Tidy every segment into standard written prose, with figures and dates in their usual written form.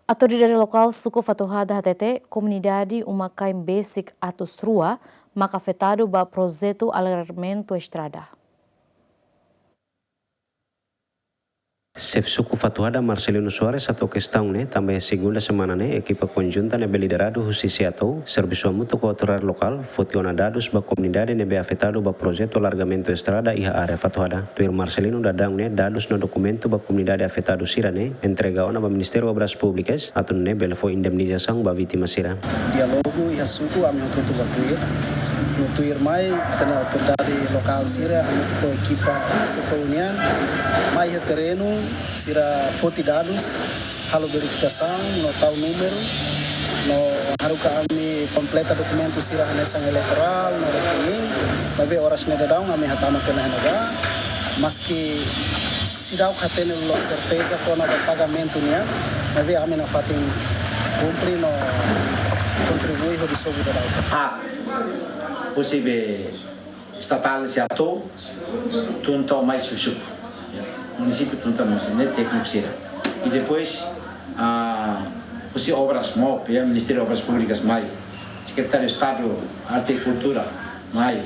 Autoridade local suku fatuhada HTT comunidade uma caim basic atos rua maka afetado ba projeto alargamento estrada. Chef suku Fatuhada Marcelino Soares atau questão também segunda semana equipa conjunta liderado Justiça atau serviço mútuo autoridade local fotiona dados ba comunidade nebe afetado ba projeto alargamento estrada iha área Fatuhada. Tuir Marcelino dadang dados no documento ba comunidade afetado sira entrega ona ba Ministério Obras Públicas atau belfo indemnização ba vítima sira. Dialogo iha suku ami tutu ba tuir. No tuir mai tena autoridade local sira ami ko equipa sepaunian mai terreno sira foti dados halo verificação no tal número no haruka ami completa documento sira anesan eleitoral no rekening babe horas nedadão ami hatama tena naga maski sirau katene lo certeza kona pagamento nia babe ami na fatin cumprir no contribuir ho disobu da possível estatal se atou tunto mais suco município tunto mais técnico será e depois os obras MOP Ministério Obras Públicas mais secretário de Estado Arte e Cultura mais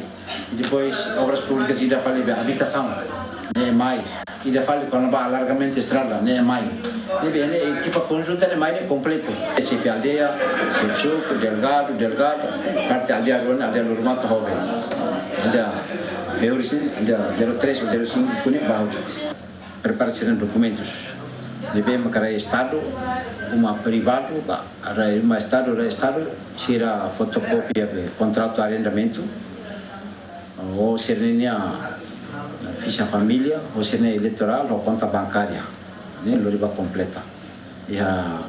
e depois Obras Públicas ainda falei habitação mais ainda falei quando vai alargamento estrada mais e equipa conjunta mais completo chefe aldeia chefe suco delegado parte aldeia normal tá hobe aldeia Beurisin aldeia 03 ou 05 kuni bahu preparação de documentos lebe makara estado uma privado uma estado sira fotocópia de contrato de arrendamento ou serenia ficha família ou serenia eleitoral ou conta bancária loriba completa e a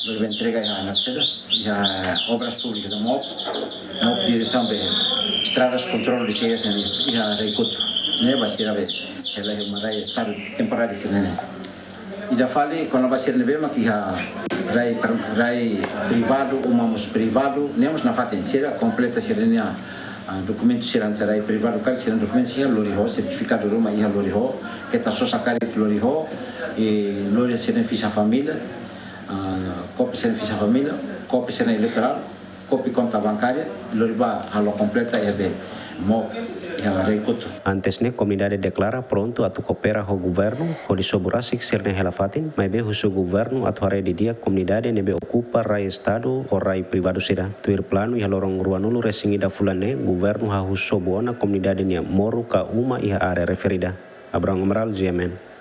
loriba entrega a nascida e a obras públicas da MOP direção de estradas controle de cheias e a recuto vai ser ela é uma daí estado temporário e da fale quando vai ser nebema que a rai privado umamos privado nemos na faten será completa serenia documento será rai privado cara será documento será loriho certificado Roma ia loriho que tá só sacar loriho e loriho será ficha família cópia será ficha família cópia será eleitoral cópia conta bancária loriba halo completa e be MOP Antes comunidade declara pronto a cooperar com o governo, o disoburasik serne helafatin, mas be o governo a hare di dia comunidade nebe ocupa rai estado ou rai privado sira. Tuir plano ia lorong ruanulu resingi da fulane, governo ha husobuona comunidade nia moru ka uma ia are referida. Abraham Amaral, GMN.